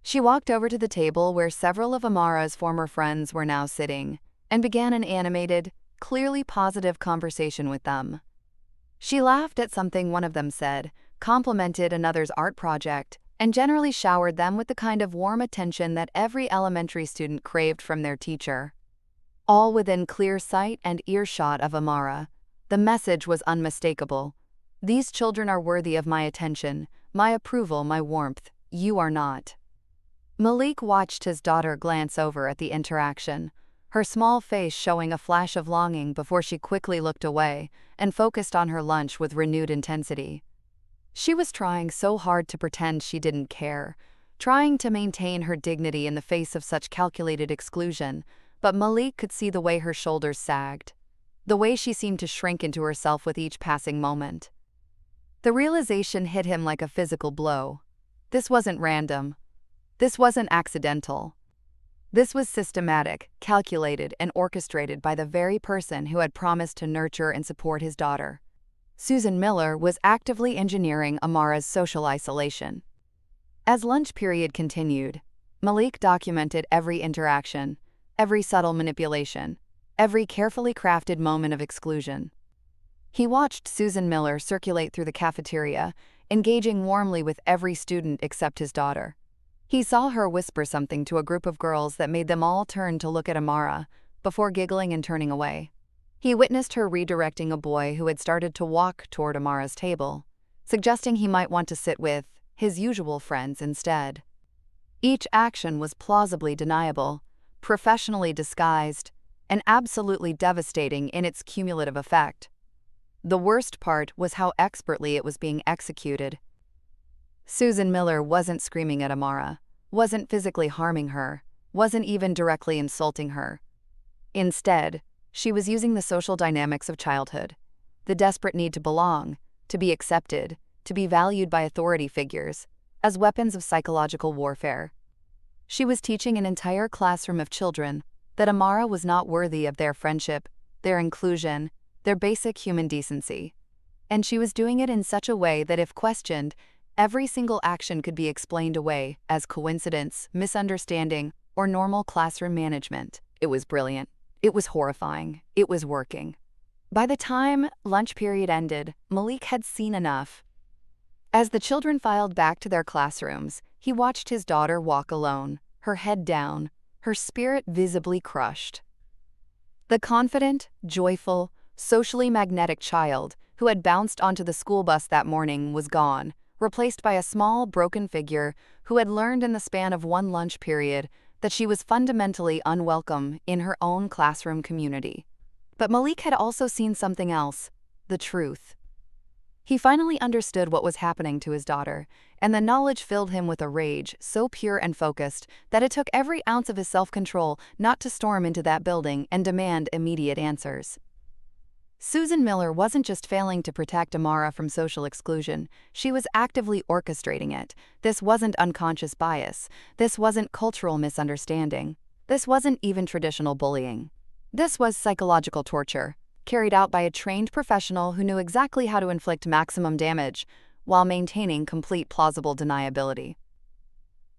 She walked over to the table where several of Amara's former friends were now sitting and began an animated, clearly positive conversation with them. She laughed at something one of them said, complimented another's art project, and generally showered them with the kind of warm attention that every elementary student craved from their teacher. All within clear sight and earshot of Amara, the message was unmistakable. "These children are worthy of my attention, my approval, my warmth. You are not." Malik watched his daughter glance over at the interaction, her small face showing a flash of longing before she quickly looked away and focused on her lunch with renewed intensity. She was trying so hard to pretend she didn't care, trying to maintain her dignity in the face of such calculated exclusion, but Malik could see the way her shoulders sagged. the way she seemed to shrink into herself with each passing moment. The realization hit him like a physical blow. This wasn't random. This wasn't accidental. This was systematic, calculated, and orchestrated by the very person who had promised to nurture and support his daughter. Susan Miller was actively engineering Amara's social isolation. As lunch period continued, Malik documented every interaction, every subtle manipulation, every carefully crafted moment of exclusion. He watched Susan Miller circulate through the cafeteria, engaging warmly with every student except his daughter. He saw her whisper something to a group of girls that made them all turn to look at Amara, before giggling and turning away. He witnessed her redirecting a boy who had started to walk toward Amara's table, suggesting he might want to sit with his usual friends instead. Each action was plausibly deniable, professionally disguised, and absolutely devastating in its cumulative effect. The worst part was how expertly it was being executed. Susan Miller wasn't screaming at Amara, wasn't physically harming her, wasn't even directly insulting her. Instead, she was using the social dynamics of childhood, the desperate need to belong, to be accepted, to be valued by authority figures, as weapons of psychological warfare. She was teaching an entire classroom of children that Amara was not worthy of their friendship, their inclusion, their basic human decency. And she was doing it in such a way that if questioned, every single action could be explained away as coincidence, misunderstanding, or normal classroom management. It was brilliant. It was horrifying. It was working. By the time lunch period ended, Malik had seen enough. As the children filed back to their classrooms, he watched his daughter walk alone, her head down, her spirit visibly crushed. The confident, joyful, socially magnetic child who had bounced onto the school bus that morning was gone, replaced by a small, broken figure who had learned in the span of one lunch period that she was fundamentally unwelcome in her own classroom community. But Malik had also seen something else, the truth. He finally understood what was happening to his daughter, and the knowledge filled him with a rage so pure and focused that it took every ounce of his self-control not to storm into that building and demand immediate answers. Susan Miller wasn't just failing to protect Amara from social exclusion, she was actively orchestrating it. This wasn't unconscious bias. This wasn't cultural misunderstanding. This wasn't even traditional bullying. This was psychological torture, carried out by a trained professional who knew exactly how to inflict maximum damage while maintaining complete plausible deniability.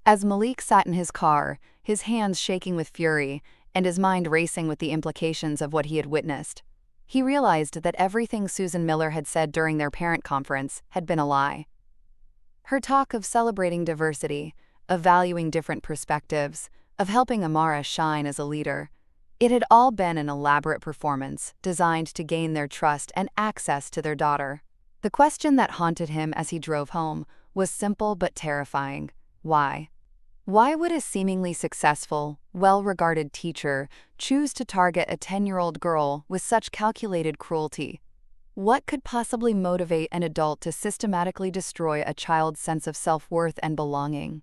As Malik sat in his car, his hands shaking with fury and his mind racing with the implications of what he had witnessed, he realized that everything Susan Miller had said during their parent conference had been a lie. Her talk of celebrating diversity, of valuing different perspectives, of helping Amara shine as a leader, it had all been an elaborate performance designed to gain their trust and access to their daughter. The question that haunted him as he drove home was simple but terrifying. Why? Why would a seemingly successful, well-regarded teacher choose to target a 10-year-old girl with such calculated cruelty? What could possibly motivate an adult to systematically destroy a child's sense of self-worth and belonging?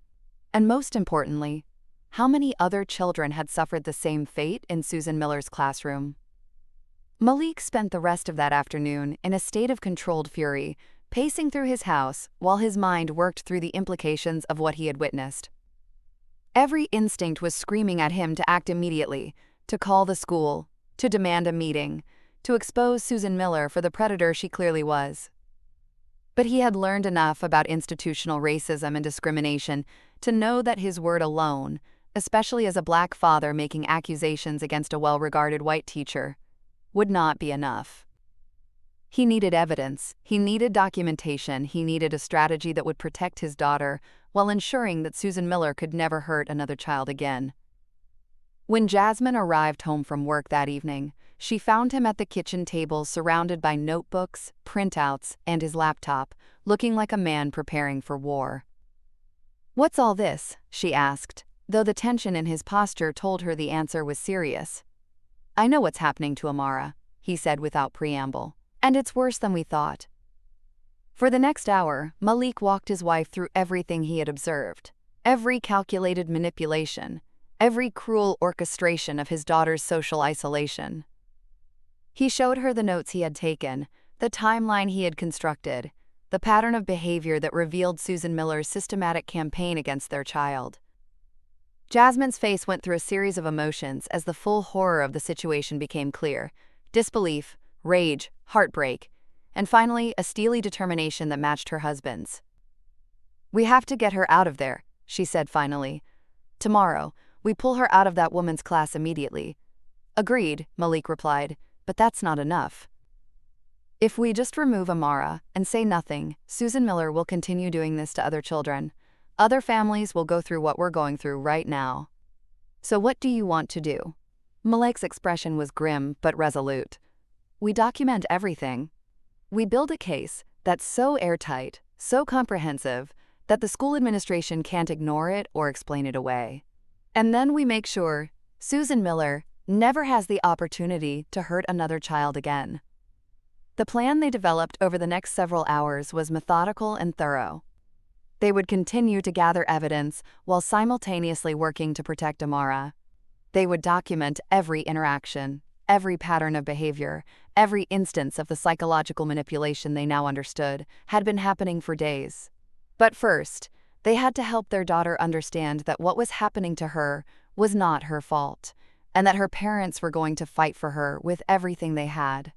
And most importantly, how many other children had suffered the same fate in Susan Miller's classroom? Malik spent the rest of that afternoon in a state of controlled fury, pacing through his house while his mind worked through the implications of what he had witnessed. Every instinct was screaming at him to act immediately, to call the school, to demand a meeting, to expose Susan Miller for the predator she clearly was. But he had learned enough about institutional racism and discrimination to know that his word alone, especially as a black father making accusations against a well-regarded white teacher, would not be enough. He needed evidence, he needed documentation, he needed a strategy that would protect his daughter while ensuring that Susan Miller could never hurt another child again. When Jasmine arrived home from work that evening, she found him at the kitchen table surrounded by notebooks, printouts, and his laptop, looking like a man preparing for war. "What's all this?" she asked, though the tension in his posture told her the answer was serious. "I know what's happening to Amara," he said without preamble, "and it's worse than we thought." For the next hour, Malik walked his wife through everything he had observed, every calculated manipulation, every cruel orchestration of his daughter's social isolation. He showed her the notes he had taken, the timeline he had constructed, the pattern of behavior that revealed Susan Miller's systematic campaign against their child. Jasmine's face went through a series of emotions as the full horror of the situation became clear: disbelief, rage, heartbreak, and finally a steely determination that matched her husband's. "We have to get her out of there," she said finally. "Tomorrow, we pull her out of that woman's class immediately." "Agreed," Malik replied, "but that's not enough. If we just remove Amara and say nothing, Susan Miller will continue doing this to other children. Other families will go through what we're going through right now. So what do you want to do?" Malik's expression was grim but resolute. "We document everything. We build a case that's so airtight, so comprehensive, that the school administration can't ignore it or explain it away. And then we make sure Susan Miller never has the opportunity to hurt another child again." The plan they developed over the next several hours was methodical and thorough. They would continue to gather evidence while simultaneously working to protect Amara. They would document every interaction, every pattern of behavior, every instance of the psychological manipulation they now understood had been happening for days. But first, they had to help their daughter understand that what was happening to her was not her fault, and that her parents were going to fight for her with everything they had.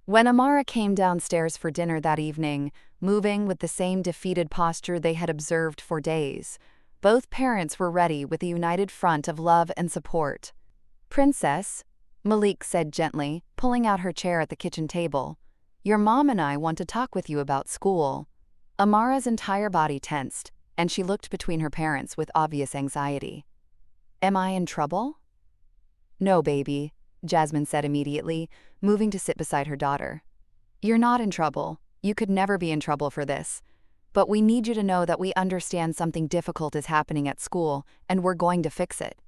When Amara came downstairs for dinner that evening, moving with the same defeated posture they had observed for days, both parents were ready with a united front of love and support. "Princess," Malik said gently, pulling out her chair at the kitchen table, "your mom and I want to talk with you about school." Amara's entire body tensed, and she looked between her parents with obvious anxiety. "Am I in trouble?" "No, baby," Jasmine said immediately, moving to sit beside her daughter. "You're not in trouble. You could never be in trouble for this. But we need you to know that we understand something difficult is happening at school, and we're going to fix it."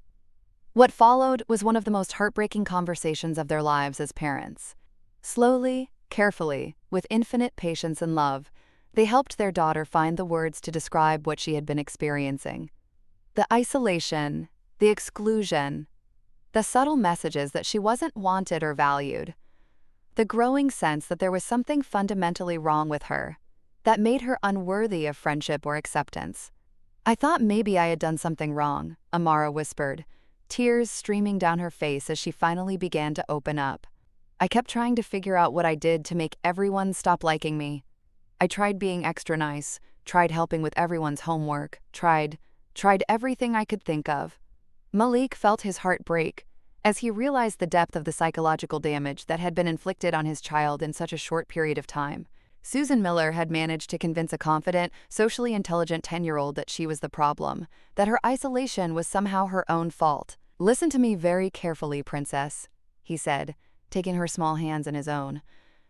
What followed was one of the most heartbreaking conversations of their lives as parents. Slowly, carefully, with infinite patience and love, they helped their daughter find the words to describe what she had been experiencing. The isolation, the exclusion, the subtle messages that she wasn't wanted or valued. The growing sense that there was something fundamentally wrong with her, that made her unworthy of friendship or acceptance. "I thought maybe I had done something wrong," Amara whispered, tears streaming down her face as she finally began to open up. "I kept trying to figure out what I did to make everyone stop liking me. I tried being extra nice, tried helping with everyone's homework, tried everything I could think of." Malik felt his heart break as he realized the depth of the psychological damage that had been inflicted on his child in such a short period of time. Susan Miller had managed to convince a confident, socially intelligent 10-year-old that she was the problem, that her isolation was somehow her own fault. "Listen to me very carefully, Princess," he said, taking her small hands in his own.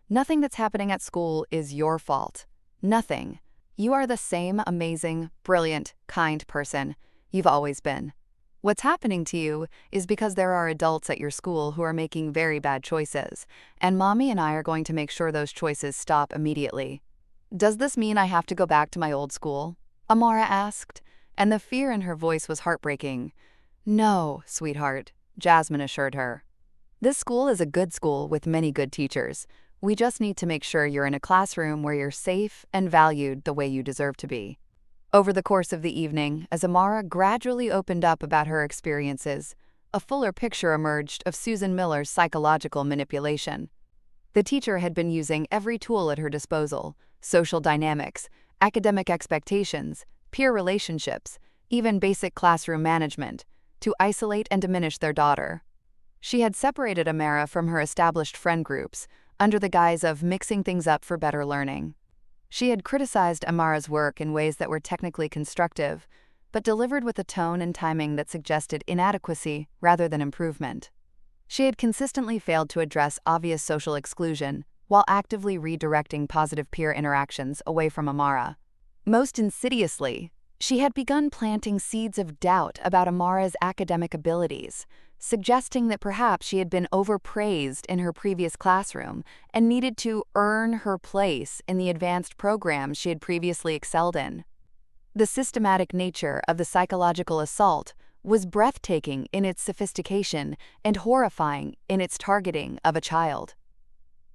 "Nothing that's happening at school is your fault. Nothing. You are the same amazing, brilliant, kind person you've always been. What's happening to you is because there are adults at your school who are making very bad choices, and Mommy and I are going to make sure those choices stop immediately." "Does this mean I have to go back to my old school?" Amara asked, and the fear in her voice was heartbreaking. "No, sweetheart," Jasmine assured her. "This school is a good school with many good teachers. We just need to make sure you're in a classroom where you're safe and valued the way you deserve to be." Over the course of the evening, as Amara gradually opened up about her experiences, a fuller picture emerged of Susan Miller's psychological manipulation. The teacher had been using every tool at her disposal: social dynamics, academic expectations, peer relationships, even basic classroom management, to isolate and diminish their daughter. She had separated Amara from her established friend groups under the guise of mixing things up for better learning. She had criticized Amara's work in ways that were technically constructive, but delivered with a tone and timing that suggested inadequacy rather than improvement. She had consistently failed to address obvious social exclusion while actively redirecting positive peer interactions away from Amara. Most insidiously, she had begun planting seeds of doubt about Amara's academic abilities, suggesting that perhaps she had been overpraised in her previous classroom and needed to earn her place in the advanced programs she had previously excelled in. The systematic nature of the psychological assault was breathtaking in its sophistication and horrifying in its targeting of a child.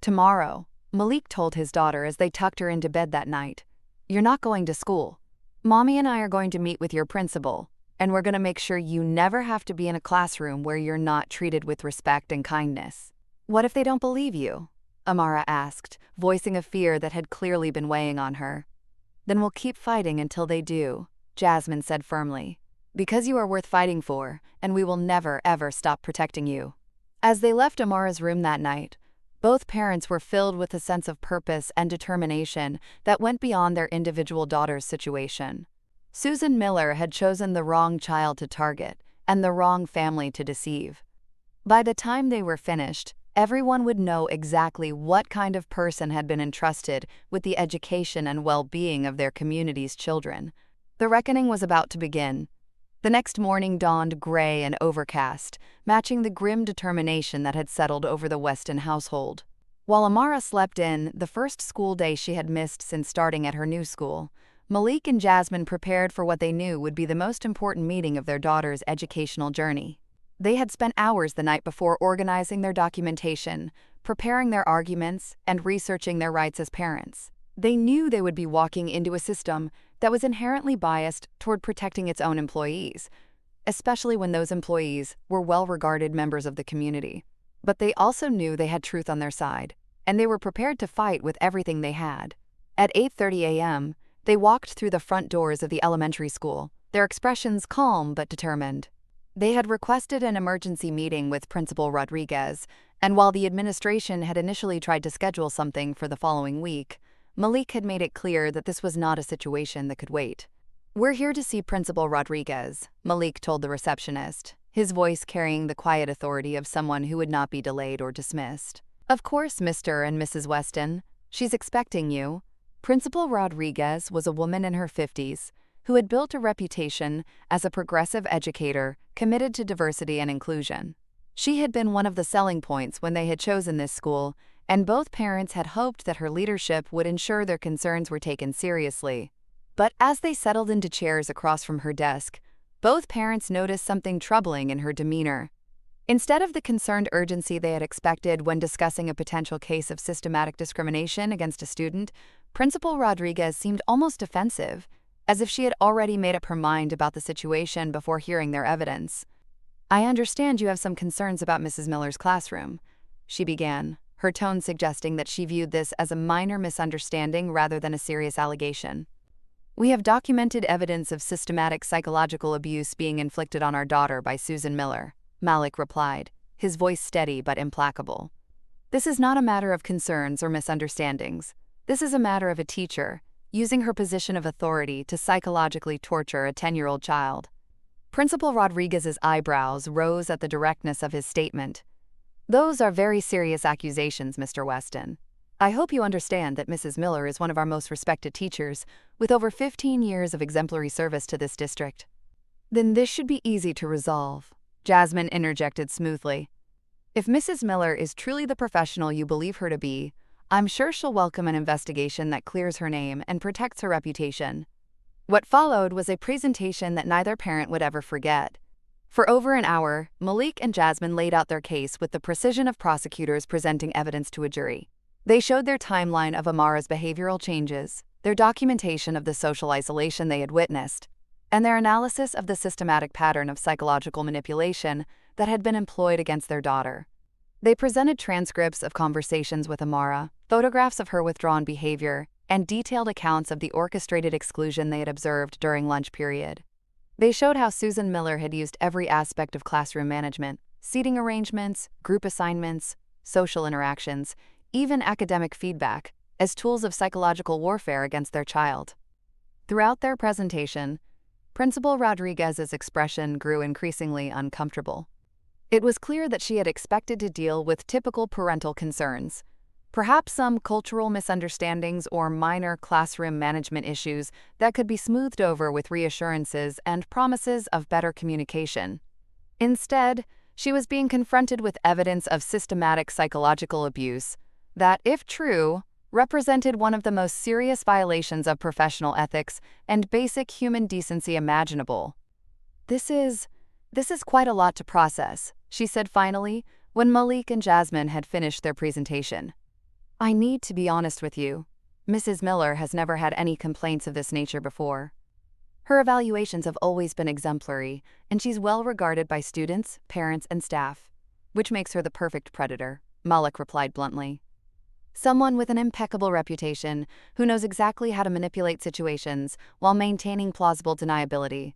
Tomorrow, Malik told his daughter as they tucked her into bed that night, "You're not going to school. Mommy and I are going to meet with your principal, and we're going to make sure you never have to be in a classroom where you're not treated with respect and kindness." "What if they don't believe you?" Amara asked, voicing a fear that had clearly been weighing on her. "Then we'll keep fighting until they do," Jasmine said firmly. "Because you are worth fighting for, and we will never, ever stop protecting you." As they left Amara's room that night, both parents were filled with a sense of purpose and determination that went beyond their individual daughter's situation. Susan Miller had chosen the wrong child to target and the wrong family to deceive. By the time they were finished, everyone would know exactly what kind of person had been entrusted with the education and well-being of their community's children. The reckoning was about to begin. The next morning dawned gray and overcast, matching the grim determination that had settled over the Weston household. While Amara slept in, the first school day she had missed since starting at her new school, Malik and Jasmine prepared for what they knew would be the most important meeting of their daughter's educational journey. They had spent hours the night before organizing their documentation, preparing their arguments, and researching their rights as parents. They knew they would be walking into a system that was inherently biased toward protecting its own employees, especially when those employees were well-regarded members of the community. But they also knew they had truth on their side, and they were prepared to fight with everything they had. At 8:30 a.m., they walked through the front doors of the elementary school, their expressions calm but determined. They had requested an emergency meeting with Principal Rodriguez, and while the administration had initially tried to schedule something for the following week, Malik had made it clear that this was not a situation that could wait. "We're here to see Principal Rodriguez," Malik told the receptionist, his voice carrying the quiet authority of someone who would not be delayed or dismissed. "Of course, Mr. and Mrs. Weston. She's expecting you." Principal Rodriguez was a woman in her 50s who had built a reputation as a progressive educator committed to diversity and inclusion. She had been one of the selling points when they had chosen this school, and both parents had hoped that her leadership would ensure their concerns were taken seriously. But as they settled into chairs across from her desk, both parents noticed something troubling in her demeanor. Instead of the concerned urgency they had expected when discussing a potential case of systematic discrimination against a student, Principal Rodriguez seemed almost defensive, as if she had already made up her mind about the situation before hearing their evidence. "I understand you have some concerns about Mrs. Miller's classroom," she began, her tone suggesting that she viewed this as a minor misunderstanding rather than a serious allegation. "We have documented evidence of systematic psychological abuse being inflicted on our daughter by Susan Miller," Malik replied, his voice steady but implacable. "This is not a matter of concerns or misunderstandings. This is a matter of a teacher using her position of authority to psychologically torture a 10-year-old child." Principal Rodriguez's eyebrows rose at the directness of his statement. "Those are very serious accusations, Mr. Weston. I hope you understand that Mrs. Miller is one of our most respected teachers, with over 15 years of exemplary service to this district." "Then this should be easy to resolve," Jasmine interjected smoothly. "If Mrs. Miller is truly the professional you believe her to be, I'm sure she'll welcome an investigation that clears her name and protects her reputation." What followed was a presentation that neither parent would ever forget. For over an hour, Malik and Jasmine laid out their case with the precision of prosecutors presenting evidence to a jury. They showed their timeline of Amara's behavioral changes, their documentation of the social isolation they had witnessed, and their analysis of the systematic pattern of psychological manipulation that had been employed against their daughter. They presented transcripts of conversations with Amara, photographs of her withdrawn behavior, and detailed accounts of the orchestrated exclusion they had observed during lunch period. They showed how Susan Miller had used every aspect of classroom management, seating arrangements, group assignments, social interactions, even academic feedback, as tools of psychological warfare against their child. Throughout their presentation, Principal Rodriguez's expression grew increasingly uncomfortable. It was clear that she had expected to deal with typical parental concerns, perhaps some cultural misunderstandings or minor classroom management issues that could be smoothed over with reassurances and promises of better communication. Instead, she was being confronted with evidence of systematic psychological abuse that, if true, represented one of the most serious violations of professional ethics and basic human decency imaginable. This is quite a lot to process," she said finally, when Malik and Jasmine had finished their presentation. I need to be honest with you. Mrs. Miller has never had any complaints of this nature before. Her evaluations have always been exemplary, and she's well regarded by students, parents, and staff, which makes her the perfect predator, Malik replied bluntly. Someone with an impeccable reputation who knows exactly how to manipulate situations while maintaining plausible deniability.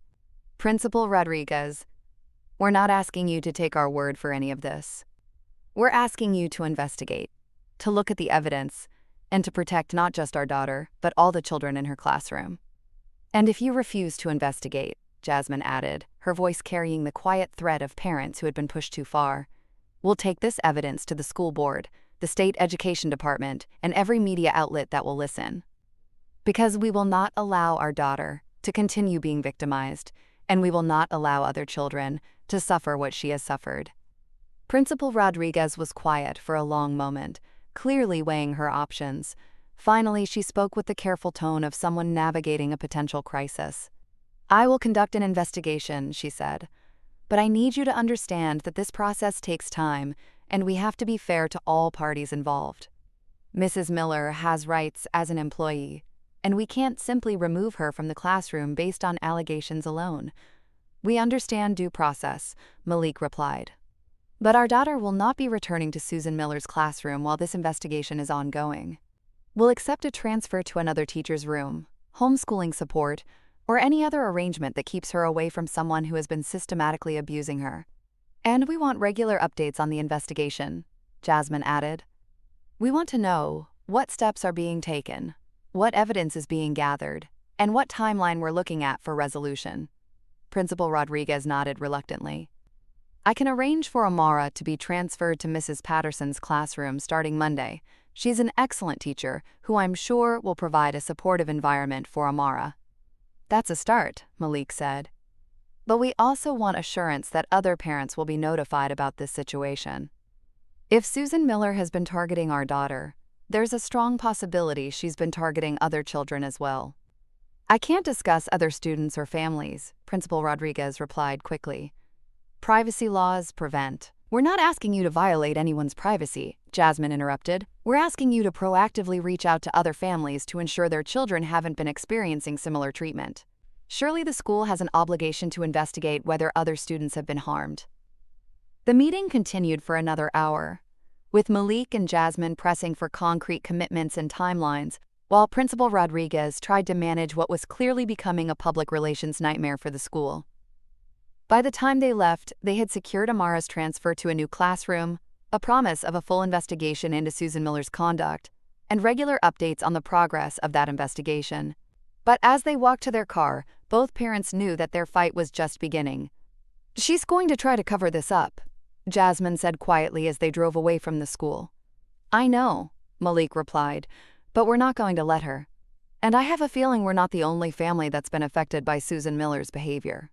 Principal Rodriguez, we're not asking you to take our word for any of this. We're asking you to investigate, to look at the evidence, and to protect not just our daughter, but all the children in her classroom. And if you refuse to investigate, Jasmine added, her voice carrying the quiet threat of parents who had been pushed too far, we'll take this evidence to the school board, the state education department, and every media outlet that will listen. Because we will not allow our daughter to continue being victimized, and we will not allow other children to suffer what she has suffered. Principal Rodriguez was quiet for a long moment, clearly weighing her options. Finally, she spoke with the careful tone of someone navigating a potential crisis. I will conduct an investigation, she said. But I need you to understand that this process takes time, and we have to be fair to all parties involved. Mrs. Miller has rights as an employee, and we can't simply remove her from the classroom based on allegations alone. We understand due process, Malik replied. But our daughter will not be returning to Susan Miller's classroom while this investigation is ongoing. We'll accept a transfer to another teacher's room, homeschooling support, or any other arrangement that keeps her away from someone who has been systematically abusing her. And we want regular updates on the investigation, Jasmine added. We want to know what steps are being taken, what evidence is being gathered, and what timeline we're looking at for resolution. Principal Rodriguez nodded reluctantly. I can arrange for Amara to be transferred to Mrs. Patterson's classroom starting Monday. She's an excellent teacher who I'm sure will provide a supportive environment for Amara. That's a start, Malik said. But we also want assurance that other parents will be notified about this situation. If Susan Miller has been targeting our daughter, there's a strong possibility she's been targeting other children as well. I can't discuss other students or families, Principal Rodriguez replied quickly. Privacy laws prevent. We're not asking you to violate anyone's privacy, Jasmine interrupted. We're asking you to proactively reach out to other families to ensure their children haven't been experiencing similar treatment. Surely the school has an obligation to investigate whether other students have been harmed. The meeting continued for another hour, with Malik and Jasmine pressing for concrete commitments and timelines, while Principal Rodriguez tried to manage what was clearly becoming a public relations nightmare for the school. By the time they left, they had secured Amara's transfer to a new classroom, a promise of a full investigation into Susan Miller's conduct, and regular updates on the progress of that investigation. But as they walked to their car, both parents knew that their fight was just beginning. She's going to try to cover this up, Jasmine said quietly as they drove away from the school. I know, Malik replied, but we're not going to let her. And I have a feeling we're not the only family that's been affected by Susan Miller's behavior.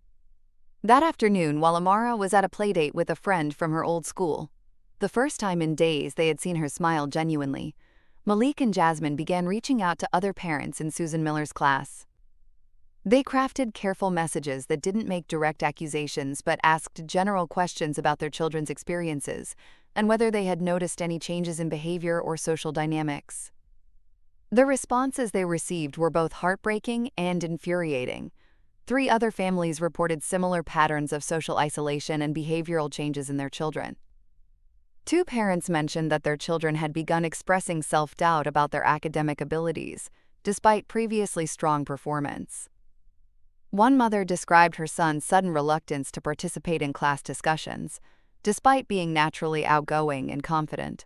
That afternoon, while Amara was at a playdate with a friend from her old school, the first time in days they had seen her smile genuinely, Malik and Jasmine began reaching out to other parents in Susan Miller's class. They crafted careful messages that didn't make direct accusations but asked general questions about their children's experiences and whether they had noticed any changes in behavior or social dynamics. The responses they received were both heartbreaking and infuriating. 3 other families reported similar patterns of social isolation and behavioral changes in their children. 2 parents mentioned that their children had begun expressing self-doubt about their academic abilities, despite previously strong performance. One mother described her son's sudden reluctance to participate in class discussions, despite being naturally outgoing and confident.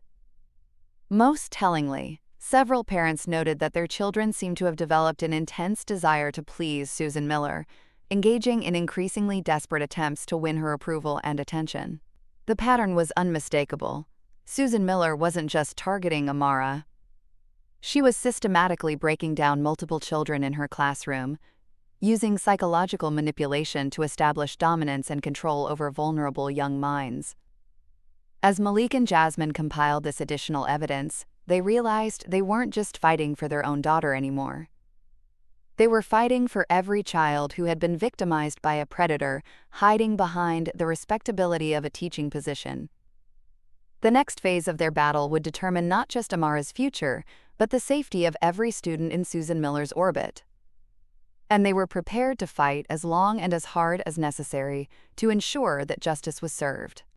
Most tellingly, several parents noted that their children seemed to have developed an intense desire to please Susan Miller, engaging in increasingly desperate attempts to win her approval and attention. The pattern was unmistakable. Susan Miller wasn't just targeting Amara. She was systematically breaking down multiple children in her classroom, using psychological manipulation to establish dominance and control over vulnerable young minds. As Malik and Jasmine compiled this additional evidence, they realized they weren't just fighting for their own daughter anymore. They were fighting for every child who had been victimized by a predator hiding behind the respectability of a teaching position. The next phase of their battle would determine not just Amara's future, but the safety of every student in Susan Miller's orbit. And they were prepared to fight as long and as hard as necessary to ensure that justice was served.